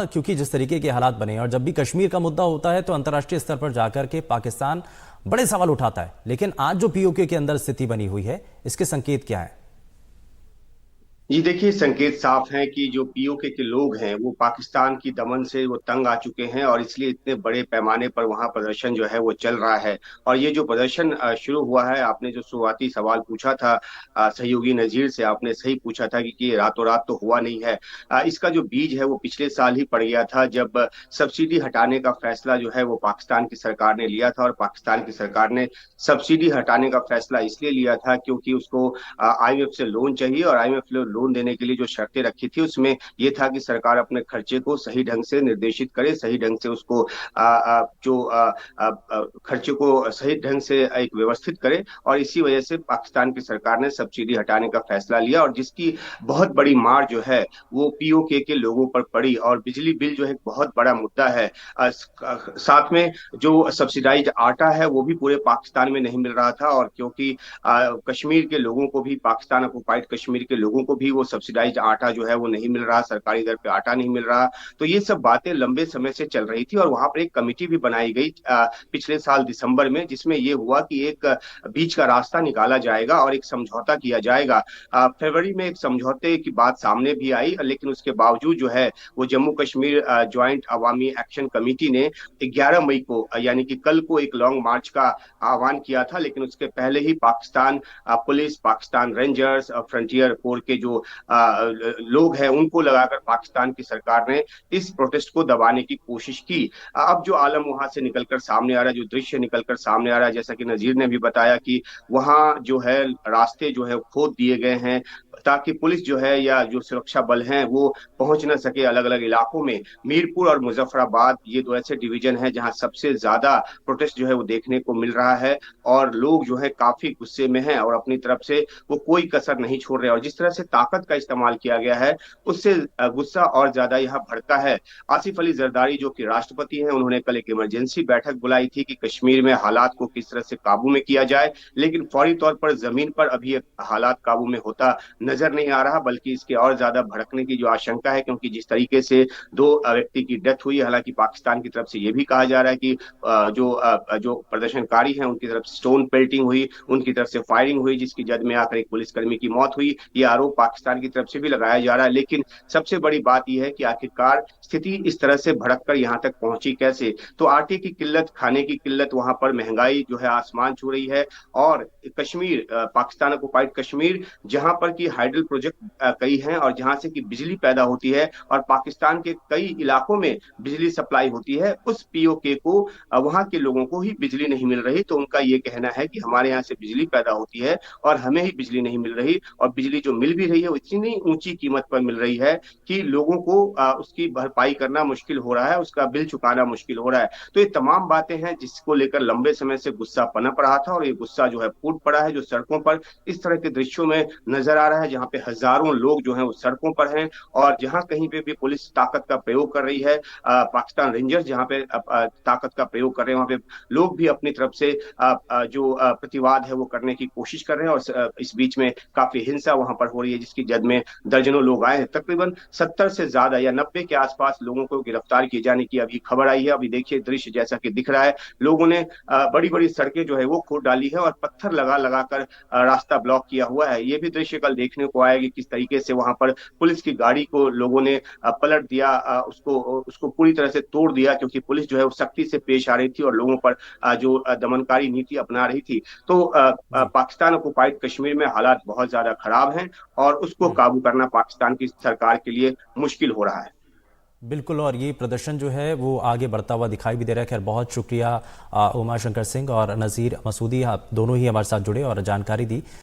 क्योंकि जिस तरीके के हालात बने हैं और जब भी कश्मीर का मुद्दा होता है तो अंतर्राष्ट्रीय स्तर पर जाकर के पाकिस्तान बड़े सवाल उठाता है। लेकिन आज जो पीओके के अंदर स्थिति बनी हुई है, इसके संकेत क्या है? जी देखिए, संकेत साफ हैं कि जो पीओके के लोग हैं वो पाकिस्तान की दमन से वो तंग आ चुके हैं और इसलिए इतने बड़े पैमाने पर वहां प्रदर्शन जो है वो चल रहा है। और ये जो प्रदर्शन शुरू हुआ है, आपने जो शुरुआती सवाल पूछा था सहयोगी नजीर से, आपने सही पूछा था कि रातों रात तो हुआ नहीं है। इसका जो बीज है वो पिछले साल ही पड़ गया था, जब सब्सिडी हटाने का फैसला जो है वो पाकिस्तान की सरकार ने लिया था। और पाकिस्तान की सरकार ने सब्सिडी हटाने का फैसला इसलिए लिया था क्योंकि उसको आईएमएफ से लोन चाहिए, और आईएमएफ लोन देने के लिए जो शर्तें रखी थी उसमें ये था कि सरकार अपने खर्चे को सही ढंग से निर्देशित करे, सही ढंग से उसको खर्चे को सही ढंग से एक व्यवस्थित करे। और इसी वजह से पाकिस्तान की सरकार ने सब्सिडी हटाने का फैसला लिया, और जिसकी बहुत बड़ी मार जो है वो पीओके के लोगों पर पड़ी। और बिजली बिल जो है बहुत बड़ा मुद्दा है। साथ में जो सब्सिडाइज आटा है वो भी पूरे पाकिस्तान में नहीं मिल रहा था, और क्योंकि कश्मीर के लोगों को भी, पाकिस्तान ऑक्युपाइड कश्मीर के लोगों को भी वो सब्सिडाइज आटा जो है वो नहीं मिल रहा, सरकारी दर पे आटा नहीं मिल रहा। तो ये सब बातें लंबे समय से चल रही थी, और वहां पर एक कमेटी भी बनाई गई पिछले साल दिसंबर में, जिसमें ये हुआ कि एक बीच का रास्ता निकाला जाएगा और एक समझौता किया जाएगा। फरवरी में एक समझौते की बात सामने भी आई, लेकिन उसके बावजूद जो है वो जम्मू कश्मीर ज्वाइंट अवामी एक्शन कमेटी ने 11 मई को, यानी कि कल को, एक लॉन्ग मार्च का आह्वान किया था। लेकिन उसके पहले ही Pakistan police, Pakistan rangers, frontier corps के जो लोग हैं उनको लगाकर पाकिस्तान की सरकार ने इस प्रोटेस्ट को दबाने की कोशिश की। अब जो आलम वहां से निकलकर सामने आ रहा है, जो दृश्य निकलकर सामने आ रहा है, जैसा कि नजीर ने भी बताया कि वहां जो है रास्ते जो है खोद दिए गए हैं ताकि पुलिस जो है या जो सुरक्षा बल हैं वो पहुंच न सके अलग अलग इलाकों में। मीरपुर और मुजफ्फराबाद ये दो ऐसे डिवीजन हैं जहां सबसे ज्यादा प्रोटेस्ट जो है वो देखने को मिल रहा है, और लोग जो है काफी गुस्से में हैं और अपनी तरफ से वो कोई कसर नहीं छोड़ रहे। और जिस तरह से ताकत का इस्तेमाल किया गया है उससे गुस्सा और ज्यादा यहाँ भड़का है। आसिफ अली जरदारी जो कि राष्ट्रपति हैं, उन्होंने कल एक इमरजेंसी बैठक बुलाई थी कि कश्मीर में हालात को किस तरह से काबू में किया जाए, लेकिन फौरी तौर पर जमीन पर अभी हालात काबू में होता नजर नहीं आ रहा, बल्कि इसके और ज्यादा भड़कने की जो आशंका है, क्योंकि जिस तरीके से दो व्यक्ति की डेथ हुई, हालांकि पाकिस्तान की तरफ से ये भी कहा जा रहा है कि जो प्रदर्शनकारी हैं उनकी तरफ से स्टोन पेल्टिंग हुई, उनकी तरफ से फायरिंग हुई, जिसकी जद में आकर एक पुलिसकर्मी की मौत हुई। ये आरोप पाकिस्तान की तरफ से भी लगाया जा रहा है। लेकिन सबसे बड़ी बात यह है कि आखिरकार स्थिति इस तरह से भड़क कर यहाँ तक पहुंची कैसे? तो आटे की किल्लत, खाने की किल्लत, वहां पर महंगाई जो है आसमान छू रही है। और कश्मीर, पाकिस्तान ऑक्युपाइड कश्मीर, जहां पर की हाइडल प्रोजेक्ट कई हैं और जहां से की बिजली पैदा होती है और पाकिस्तान के कई इलाकों में बिजली सप्लाई होती है, उस पीओके को वहां के लोगों को ही बिजली नहीं मिल रही। तो उनका ये कहना है कि हमारे यहाँ से बिजली पैदा होती है और हमें ही बिजली नहीं मिल रही, और बिजली जो मिल भी रही है वो इतनी ऊंची कीमत पर मिल रही है कि लोगों को उसकी भरपाई करना मुश्किल हो रहा है, उसका बिल चुकाना मुश्किल हो रहा है। तो ये तमाम बातें हैं जिसको लेकर लंबे समय से गुस्सा पनप रहा था, और ये गुस्सा जो है फूट पड़ा है, जो सड़कों पर इस तरह के दृश्यों में नजर आ रहा है, जहां पे हजारों लोग जो हैं वो सड़कों पर हैं। और जहां कहीं पे भी पुलिस ताकत का प्रयोग कर रही है, पाकिस्तान रेंजर्स जहां पे ताकत का प्रयोग कर रहे हैं, वहां पे लोग भी अपनी तरफ से जो प्रतिवाद है वो करने की कोशिश कर रहे हैं। और इस बीच में काफी हिंसा वहां पर हो रही है, जिसकी जद में दर्जनों लोग आए हैं। तकरीबन 70 से ज्यादा या 90 के आसपास लोगों को गिरफ्तार किए जाने की अभी खबर आई है। अभी देखिए दृश्य जैसा कि दिख रहा है, लोगों ने बड़ी बड़ी सड़कें जो है वो खोद डाली है और पत्थर लगा लगा कर रास्ता ब्लॉक किया हुआ है। ये भी दृश्य कल देखने को आया कि किस तरीके से वहां पर पुलिस की गाड़ी को लोगों ने पलट दिया, उसको उसको पूरी तरह से तोड़ दिया, क्योंकि पुलिस जो है वो सख्ती से पेश आ रही थी और लोगों पर जो दमनकारी नीति अपना रही थी। तो जी। पाकिस्तान ऑक्युपाइड कश्मीर में हालात बहुत ज्यादा खराब हैं, और उसको काबू करना पाकिस्तान की सरकार के लिए मुश्किल हो रहा है। बिल्कुल, और ये प्रदर्शन जो है वो आगे बढ़ता हुआ दिखाई भी दे रहा है। खैर, बहुत शुक्रिया उमा शंकर सिंह और नज़ीर मसूदी, आप दोनों ही हमारे साथ जुड़े और जानकारी दी।